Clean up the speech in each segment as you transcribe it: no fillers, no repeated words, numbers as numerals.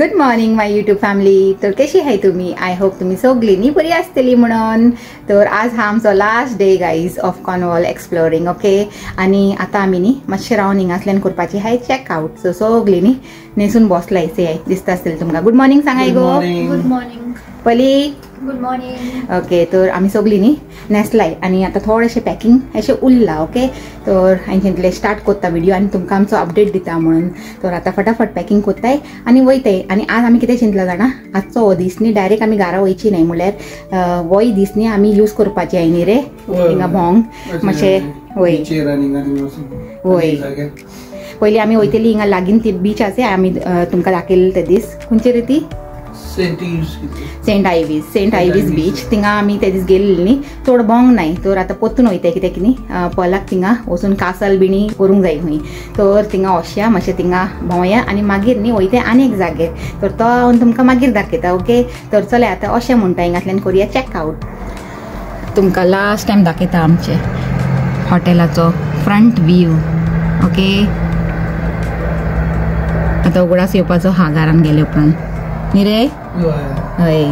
Good morning my YouTube family. तर कशी आहे तुम्ही? आय होप तुम्ही सगळी नी बरी आसतली म्हणून. तर आज हा आमचो last day guys of Cornwall exploring. Okay, आणि आता आम्ही नी मातशें रावन हिंगासल्यान करपाची हाय चेकआउट. सो सगळी नी न्हेसून बसलाय से दिसता आसतली तुमकां. गुड मॉर्निंग सांगाय गो. Good morning. पली गुड मॉर्निंग. ओके, तर आम्ही सगळी नी न्हेसलाय आणि आता थोडेशें पॅकिंग अशें उरला. ओके, तर हांवें स्टार्ट करता व्हिडिओ आणि तुमकां आमचो अपडेट दिता म्हणून. तर आता फटाफट पॅकिंग करताय आणि वयताय. आणि आज आमी कितें चिंतला जाणा, आजचो हो दीस न्ही डायरेक्ट आमी घरा वयची न्हय, म्हळ्यार होय दीस न्ही आमी यूज करपाची आय न्ही रे हिंगा भोंवंक मातशें. वय वय पयलीं आमी वयतली हिंगा लागीं ती बीच आसा, आमी तुमकां दाखयलें ते दीस. खंयची रे ती? सेंट आयवीज बीच. थिंगा आमी ते दीस गेल्ली न्ही, चड भोंवंक नाय. तर आतां परतून वयताय कित्याक की न्ही पलाक थिंगा वचून कासल बिणी करूंक जाय खंय. तर थिंगा वचया मातशें थिंगा भोंवया आणि मागीर न्ही वयताय आनी एक जागेर. तर तो हांव तुमकां मागीर दाखयता. ओके, तर चले आता अशें म्हणटा हिंगातल्यान करुया चेकआउट. तुमकां लास्ट टायम दाखयता आमचे हॉटेलाचो फ्रंट व्यू. ओके, आतां उगडास येवपाचो हा घरान गेले उपरांत न्ही रे. हय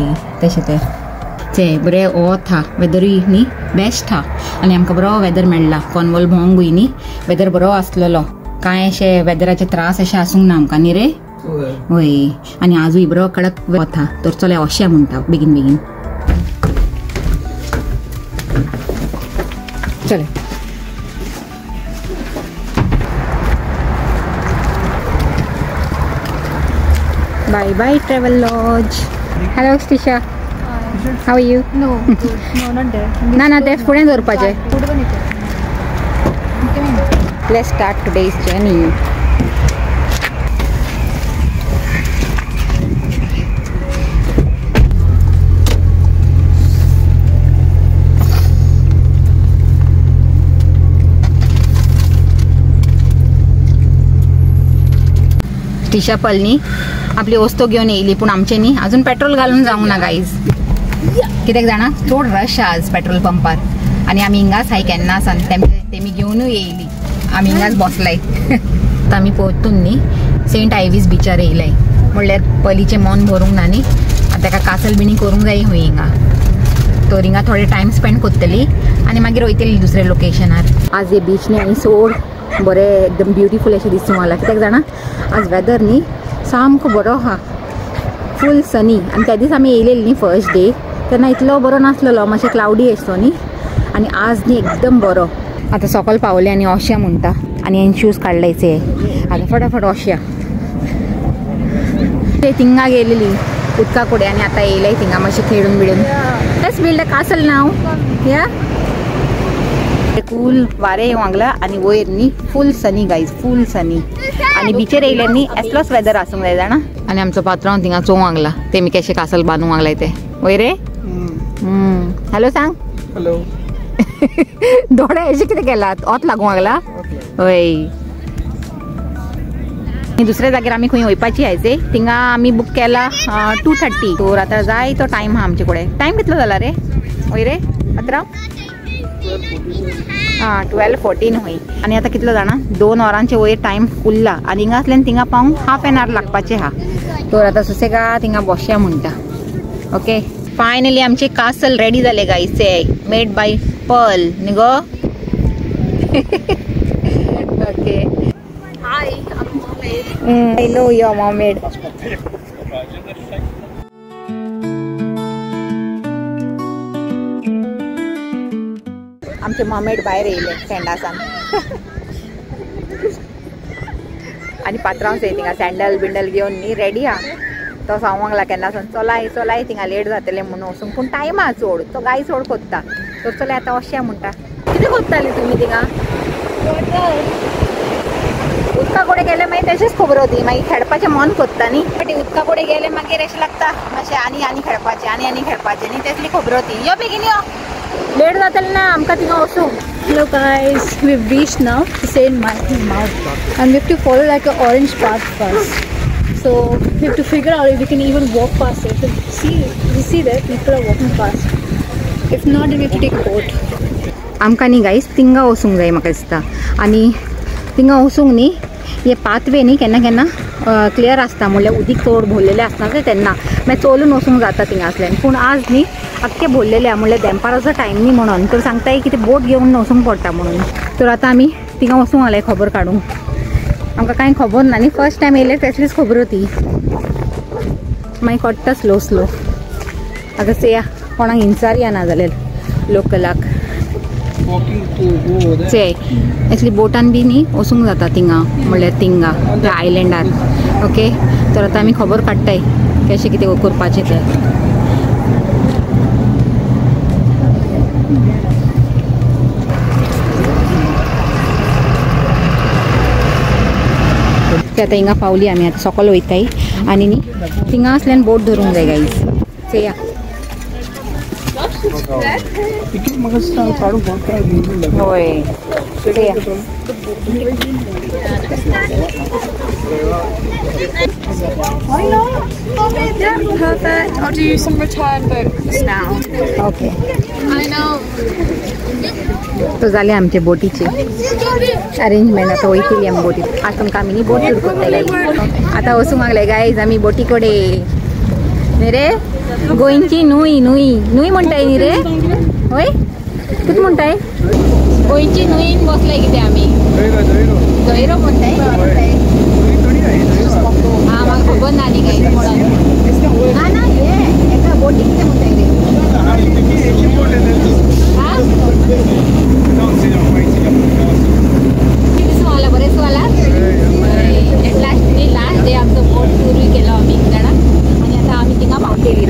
तशें ते बरें वोत हा. वेदरूय न्ही बेस्ट हा आनी आमकां बरो वेदर मेळ्ळा. कॉर्नवॉल भोंवंकूय न्ही वेदर बरो आसलेलो, कांय अशें वेदराचे त्रास अशें आसूंक ना आमकां न्ही रे. हय, आनी आजूय बरो कडक वत हा. तर चले अशें म्हणटा बेगीन बेगीन. चले bye bye travel lodge. Hello Stisha, how are you? No, good. No, not there. ना तें फुडें दवरपाचें. Let's start today's journey. स्टिशा Palani आपली वस्तू घेऊन येयली, पूण आमचे न्ही अजून पेट्रोल घालून जावंक ना गाईज. कित्याक जाणा चड रश आज पेट्रोल पंपार आणि आमी हिंगाच हाय केन्ना सान तेमी घेवनूय येयली. आमी हिंगाच बसलाय. आतां आमी परतून न्ही सेंट आयवीज बिचार येयलाय, म्हणल्यार पयलींचें मन भरूंक ना न्ही. आतां ताका कासल बिणी करूंक जाय खंय हिंगा. तर हिंगा थोडे टायम स्पेंड करतली आणि मागीर वयतली दुसऱ्या लोकेशनार. आज हे बीच न्ही आनी सोड बरें एकदम ब्युटिफूल अशें दिसूंक लागला. कित्याक जाणा आज वेदर न्ही सामको बरो हा, फूल सनी. आणि त्या दीस आमी येयलेली न्ही फर्स्ट डे तेन्ना इतलो बरो नासलेलो, मातशें क्लाउडी आसतो न्ही. आणि आज न्ही एकदम बरो. आतां सकयल पावले आनी अशें म्हणटा आनी हांवें शूज काडलेचे. आतां फटाफट अशें ते थिंगा गेलेली उदका कडेन आनी आतां येयले थिंगा मातशें खेळून बिडून. लेट्स बिल्ड अ कासल नाव. या कूल वारे येवंक लागला आणि वयर न्ही फूल सनी गाईज, फूल सनी. आणि बिचेर येयले न्ही असलोच वेदर आसूंक जाय जाणा. आणि आमचो पात्रांव थिंगा चोवंक लागला तेमी कशें कासल बांदूंक लागलाय ते. वय रे हॅलो सांग. हॅलो. दोळे अशें कितें केलात? ओत लागूंक लागला. हय, दुसऱ्या जाग्यार आमी खंय वयपाची आयचे थिंगा आमी बूक केला 2:30. तर आतां जाय तो टायम हा आमचे कडेन. टायम कितलो जाला रे? वय रे पात्रांव 12:14 होई. आणि आता कितलो जाणा 2 वरांचे वयर टायम उरला आणि हिंगा असल्यान थिंगा पावंक हाफ एन आवर लागपाचे हा. तर आता सुसेगा थिंगा बसया म्हणटा. ओके, फायनली आमचे कासल रेडी जाले गाईज. मेड बाय पर्ल न्ही गो. Okay, Hi, I'm Mohammed. Hello your Mohammed. आमचे मॉमेड भायर येयले सँडासान. आणि पात्रांव थिंगा सँडल बिंडल घेवन न्ही रेडी हा. तो सांगूंक लागला केन्नासान चलाय चलाय थिंगा लेट जातले म्हणून वचून. पूण टायम हा चड, तो गाय चड कोत्ता. तर चले आतां अशें म्हणटा. कितें कोत्ताली तुमी थिंगा? उदका कडेन गेले मागीर तशेंच खबर होती, मागीर खेळपाचें मन कोत्ता न्ही. बट उदका कडेन गेले मागीर अशें लागता मातशें आनी खेळपाचें आनी खेळपाचें न्ही, तेसली खबर होती. यो बेगीन यो, लेट जातलें ना आमकां थिंगा वचूंक. Hello guys, we've reached now to Saint Michael's Mount and we have to follow like an orange path first. So we have to figure out if we can even walk past it. So we see that people are walking past. If not, then we have to take a boat. आमकां न्ही guys थिंगा वचूंक जाय म्हाका दिसता. आनी थिंगा वचूंक न्ही हे पाथवे न्ही केन्ना केन्ना क्लियर आसता म्हणल्यार उदीक चड भरलेलें आसना ते तेन्ना मागीर चलून वचूंक जाता थिंगा आसल्यान. पूण आज न्ही आख्खे भरलेले आहा म्हणल्यार दनपाराचो टायम न्ही म्हणून तर सांगताय की ते बोट घेवन वचूंक पडटा म्हणून. तर आतां आमी थिंगा वचूंक लागले खबर काडूंक. आमकां कांय खबर ना न्ही फर्स्ट टायम येयले तेचलीच खबर होती. मागीर कळटा स्लो स्लो. आतां चेया कोणाक इन्चारया ना जाल्यार लोकलाक चे एक्चुअली बोटान बी न्ही वचूंक जाता थिंगा म्हणल्यार थिंगा त्या आयलँडार. ओके तर आतां आमी खबर काडटाय कशें कितें करपाचें तें. ते आतां हिंगा पावली आमी आतां सकयल वयताय आनी न्ही थिंगा आसल्यान बोट धरूंक जाय गाईज. चेया होय चेया. Perfect. I'll do some return books now. Okay I know. तो जाले आमचे बोटीचे अरेंजमेंट. आतां वयतली आमी बोटीक. आज तुमकां आमी न्ही बोट शूट करतले. आतां वचूंक लागले गायज आमी बोटी कडेन. न्ही रे गोंयची न्हूय न्हूय न्हूय म्हणटाय न्ही रे. होय कितें म्हणटाय गोंयची न्हूयन बसले कितें आमी गैरो म्हणटाय. हां म्हाका खबर ना न्ही गायज म्हणून. ना ना हे एका बोटी कितें म्हणटाय रे. वाला बरेच वाला लास्ट डे आमचो बोट टूर केलो आमी एक जाणां आनी आतां आमी थिंगा पावतली.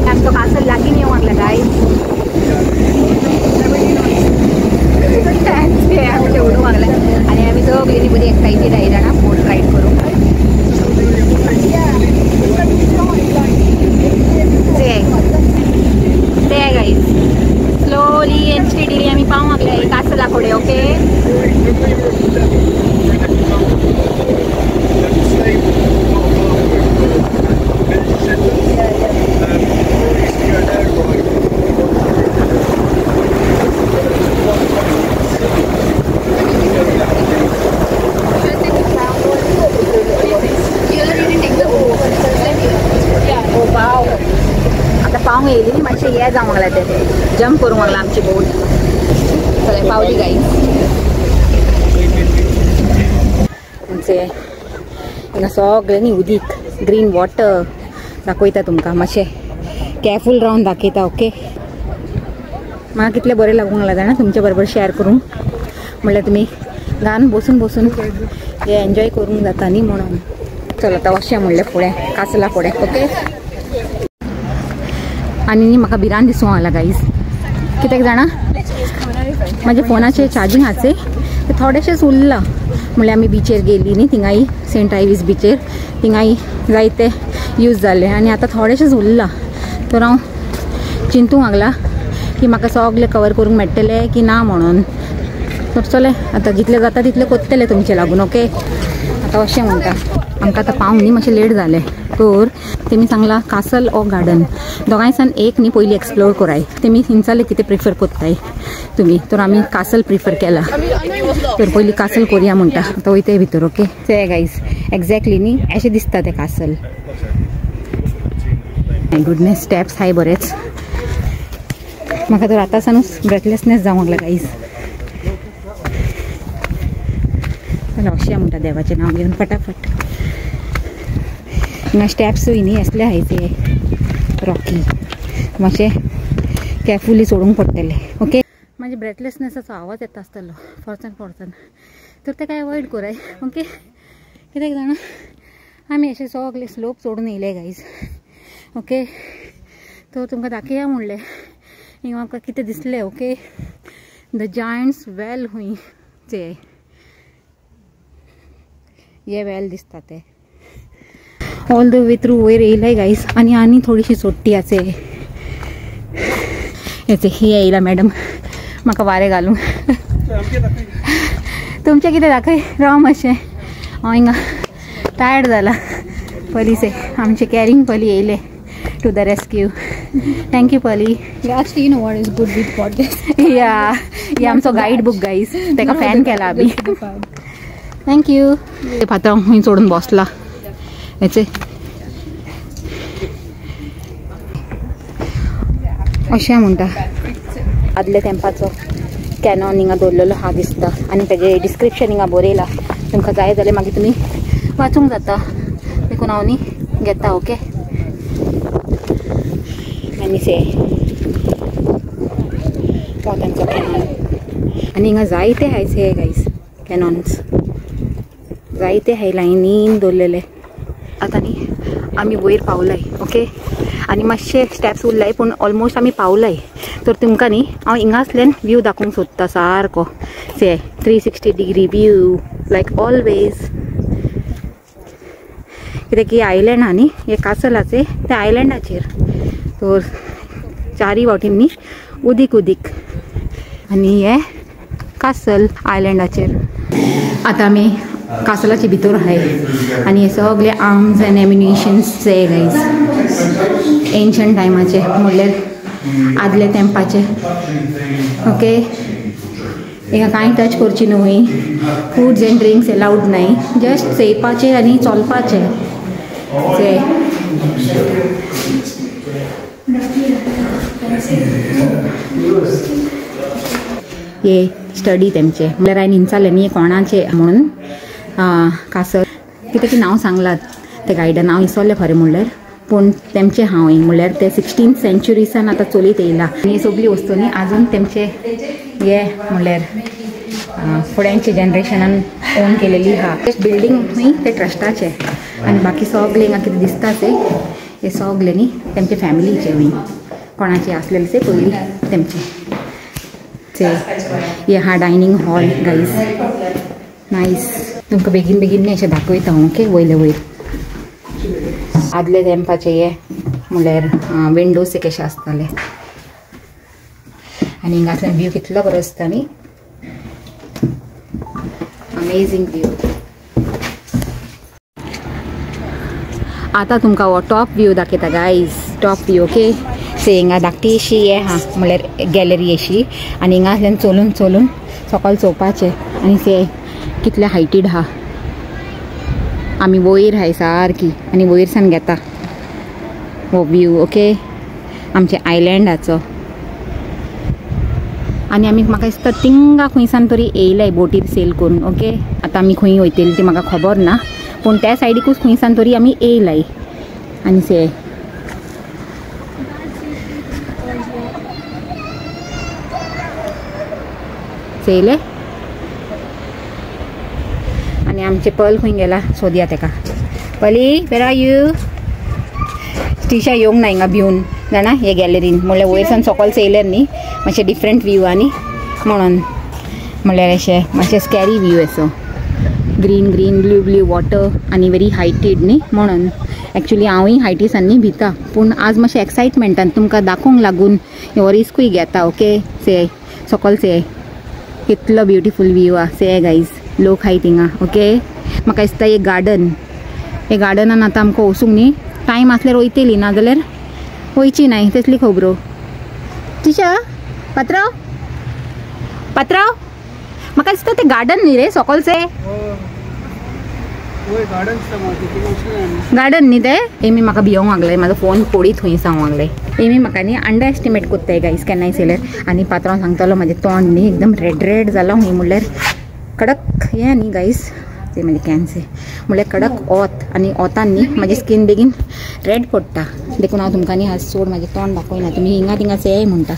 आमचो कासल लागीं येवंक लागला गायज. आमी उडूंक लागला आनी आमी सगळीं बरी एक्सायटेड आहाय जाणां बोट रायड करूंक. ते गायज स्लोली एंड स्टेडीली आमी पावूंक लागले कासला कडेन. ओके पावूंक येयली न्ही मातशें हें जावंक लागलें तें जंप करूंक लागला आमची बोट. चल पावली गायज. आमचे हिंगा सगळें न्ही उदीक ग्रीन वॉटर दाखयता तुमकां. मातशें केअरफूल रावन दाखयता. ओके म्हाका कितलें बरें लागूंक लागलां जाणा तुमचे बरोबर शेअर करूंक. म्हणल्यार तुमी गान बसून बसून हे एन्जॉय करूंक जाता न्ही म्हणून. चल आतां वचया म्हणलें फुडें कासला फुडें. ओके आनी न्ही म्हाका भिरांत दिसूंक लागला गायज कित्याक जाणा म्हाज्या फोनाचेर चार्जींग आसचे ते थोडेशेंच उरलां. म्हणल्यार आमी बिचेर गेली न्ही थिंगाय सेंट आयवीस बिचेर थिंगाय जायते यूज जाले आनी आतां थोडेशेंच उरलां. तर हांव चिंतूंक लागला की म्हाका सगळें कवर करूंक मेळटलें की ना म्हणून. तर चले आतां जितलें जाता तितलें कोत्तलें तुमचें लागून. ओके आतां अशें म्हणटा आमकां आतां पावूंक न्ही मातशें लेट जालें. तर तेमी सांगला कासल ओ गार्डन दोगांयसान एक न्ही पयलीं एक्सप्लोर कराय. तेमी हिंचाले कितें प्रिफर कोत्ताय तुमी. तर आमी कासल प्रिफर केला. तर पयलीं कासल कोरया म्हणटा. आतां वयताय भितर. ओके ते गायज एक्झॅक्टली न्ही अशें दिसता तें कासल. माय गुडनेस स्टेप्स हाय बरेच. म्हाका तर आतां सानूच ब्रेथलेसनेस जावंक लागला गायज. अशें म्हणटा देवाचें नांव घेवन फटाफट. हिंगा स्टेप्सूय न्ही असले आहाय ते रॉकी मातशें केअरफुली सोडूंक पडटलें. ओके म्हाजे ब्रेथलेसनेसाचो आवाज येता आसतलो फोर्सान तर ते काय अवॉयड कराय. ओके कित्याक जाणा आमी अशें सगळे स्लोप सोडून येयले गायज. ओके तर तुमकां दाखया म्हणलें हिंगा आमकां कितें दिसलें. ओके द जायंट्स वेल हूंय ते हे वेल दिसता ते ऑल द वे थ्रू वयर येयलाय गायज. आनी थोडीशी सोडटी आसे हेचे ही येयला मॅडम म्हाका वारें घालूंक. तुमचें कितें दाखय राव मातशें हांव हिंगा टायर्ड जाला. पलीस आमचे कॅरींग पली येयले to the rescue. Thank you, Pali. Yeah, actually, you know what is good with podcast? Yeah, आमचो गाईड बुक गाईज तेका फॅन केला आम्ही. थँक्यू. ते पात्रांव खंय सोडून बसला हेचे अशें म्हणटा आदल्या तेंपाचो कॅनॉन हिंगा दवरलेलो हा दिसता आनी तेजे डिस्क्रिप्शन हिंगा बरयला. तुमकां जाय जाल्यार मागीर तुमी वाचूंक जाता. देखून हांव न्ही घेता. ओके आनी से तांचो कॅनॉन आनी हिंगा जायते हायच हे गायज कॅनॉन्स जायते हाय लायनीन दवरलेले. आतां न्ही आमी वयर पावलाय. ओके आनी मातशे स्टेप्स उरलाय पूण ऑलमोस्ट आमी पावलाय. तर तुमकां न्ही हांव हिंगासल्यान व्यू दाखोवंक सोदता सारको से 360 डिग्री व्यू लायक ऑलवेज. कित्याक की आयलँड हा न्ही हे कासलाचे त्या आयलँडाचेर तर चारी वावटीन न्ही उदीक उदीक आनी हे कासल आयलँडाचेर. आतां आमी कासलाचे भितर आहाय आनी हे सगळे आर्म्स एंड एम्युनिशन्स जे गायज एन्शंट टायमाचे म्हणल्यार आदले तेंपाचे. ओके हिंगा कांय टच करची न्हय. फूड्स एंड ड्रिंक्स एलावड नाय. जस्ट चेयपाचे आनी चलपाचे जे हे स्टडी तेमचे म्हणल्यार हांवें हिंचालें न्ही कोणाचे म्हणून कासर कितें की नांव सांगलात ते गायडान. हांव विसरलें खरें म्हणल्यार पूण तेमचे हांव म्हणल्यार ते 16th सेंच्युरीसान आतां चलीत येयला. आनी सगळी वस्तू न्ही आजून तेमचे हे म्हणल्यार फुड्यांच्या जनरेशनान ओन केलेली आहा. बिल्डींग न्ही ते ट्रस्टाचे आनी बाकी सगळे हिंगा कितें दिसता ते हे सगळे न्ही तेमचे फॅमिलीचे हूंय कोणाचे आसलेले ते पयलीं तेमचे. हे हा डायनींग हॉल गायज नायस. तुमकां बेगीन बेगीन न्ही अशें दाखयता हांव. ओके वयले वयर आदले तेंपाचे हे म्हणल्यार विंडोज कशे आसताले आनी हिंगासल्यान व्यू कितलो बरो आसता न्ही. Amazing view. आतां तुमकां हो टॉप व्यू दाखयता गायज. Top view. ओके से हिंगा धाकटी अशी हे हा म्हणल्यार गॅलरी अशी आनी हिंगासल्यान चलून चलून सकयल चोवपाचें आनी से कितले हायटीड हा. आमी वयर हाय सारकी आनी वयर सान घेता हो व्यू. ओके आमच्या आयलँडाचो आनी आमी म्हाका दिसता थिंगा खंयसान तरी येयलाय बोटीर सेल करून. ओके आतां आमी खंय वयतली ती म्हाका खबर ना पूण त्या सायडीकूच खंयसान तरी आमी येयलाय. आनी से येयले आनी आमचे पल खंय गेला सोदया तेका. पली वेर आर यू. स्टिशा येवंक ना हिंगा भिवन जाणा हे गॅलरीन म्हणल्यार वयरसान सकयल येयल्यार न्ही मातशें डिफरंट व्यू आनी म्हणून म्हणल्यार अशें मातशें स्कॅरी व्यू असो. Green green blue blue water आनी व्हेरी हायटीड न्ही म्हणून. एक्चुली हांवूय हायटीसान न्ही भिता पूण आज मातशें एक्सायटमेंटान तुमकां दाखोवंक लागून हो रिस्कूय घेता. ओके से सकयल से कितलो ब्युटिफूल व्यू आ से गायज. लोक हाय थिंगा. ओके म्हाका दिसता एक गार्डन हे गार्डनान आतां आमकां वचूंक न्ही टायम आसल्यार वयतली नाजाल्यार वयची नाय तसली खबरो. टिशा पात्रांव पात्रांव म्हाका दिसता ते गार्डन न्ही रे सकलचे गार्डन न्ही ते. एमी म्हाका भियोंक लागले म्हाजो फोन पडीत खंय सांगूंक लागले. एमी म्हाका न्ही अंडर एस्टिमेट कोत्ताय गायज केन्नाय येयल्यार आनी पात्रांव सांगतालो म्हाजें तोंड न्ही एकदम रेड रेड जालां खंय म्हणल्यार कडक हे न्ही गायज ते म्हणजे कॅन्से म्हणल्यार कडक ओत आनी ओतान न्ही म्हाजी स्कीन बेगीन रेड पडटा. देखून हांव तुमकां न्ही आज चड म्हाजें तोंड दाखयना. तुमी हिंगा थिंगा से म्हणटा.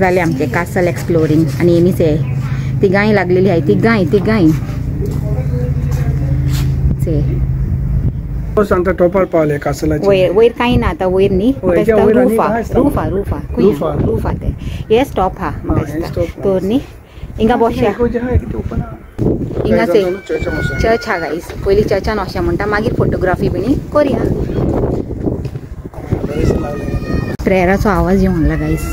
जालें आमचें कासल एक्सप्लोरींग आनी एमी से तिगांय लागलेली आहाय तिगांय से सांगता टॉपार पावले कासलाचे. वयर वयर कांय ना आतां वयर न्ही रुफा रुफा रुफा ते हे स्टॉप हा म्हाका दिसता. तर न्ही हिंगा बसया हिंगा से चर्च हा गायज. पयलीं चर्चान वचया म्हणटा मागीर फोटोग्राफी बिणी करया. प्रेयराचो आवाज येवंक लागला गायज.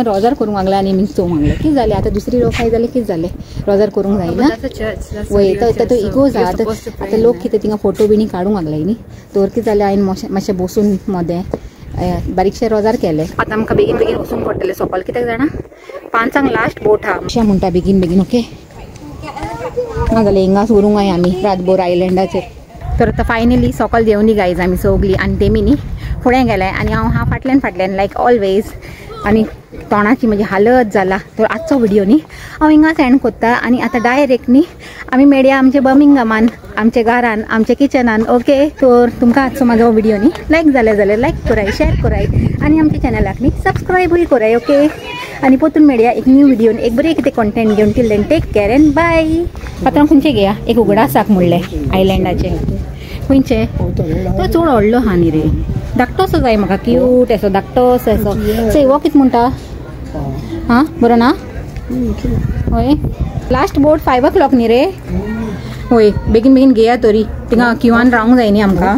रोजार करूंक लागला आनी मिन्स चोवंक लागले कितें जालें आतां दुसरी रो काय जाल्यार कितें जालें रोजार करूंक जायना वय तो इगोज आहा आतां लोक कितें थिंगा फोटो बिनी काडूंक लागलाय न्ही तर कितें जालें हांवें मातशें बसून मोदें बारीकशे रोजार केले आतां आमकां बेगीन बेगीन वचून पडटलें सोंपल कित्याक जाणा 5 लास्ट बोट आहा अशें म्हणटा बेगीन बेगीन ओके नाजाल्यार हिंगाच उरूंक जाय आमी रातभर आयलँडाचेर तर आतां फायनली सकाळ देंवली गायज आमी सगळीं आनी तेमी न्ही फुडें गेले आनी हांव फाटल्यान लायक ऑलवेज आनी तोंडाची म्हजी हालत जाला तर आजचो व्हिडिओ न्ही हांव हिंगाच एंड कोत्ता आनी आतां डायरेक्ट न्ही आमी मेळया आमचे बर्मिंगहामान आमच्या घरान आमच्या किचनान ओके तर तुमकां आजचो म्हाजो व्हिडिओ न्ही लायक जाल्यार लायक कराय शेअर कराय आनी आमच्या चॅनलाक न्ही सबस्क्रायबूय कराय ओके आनी परतून मेळया एक न्यू व्हिडिओन एक बरें कितें कंटेंट घेवन till then take care and bye पात्रांव खंयचे घेया एक उगडासाक म्हणलें आयलँडाचे खंयचे तो चड व्हडलो हा न्ही रे धाकटोसो जाय म्हाका क्यूट असो धाकटोसो असो चय वो कितें म्हणटा हां बरो ना होय लास्ट बोट 5 o'clock न्ही रे होय बेगीन बेगीन घेया तरी थिंगा क्यूआन रावंक जाय न्ही आमकां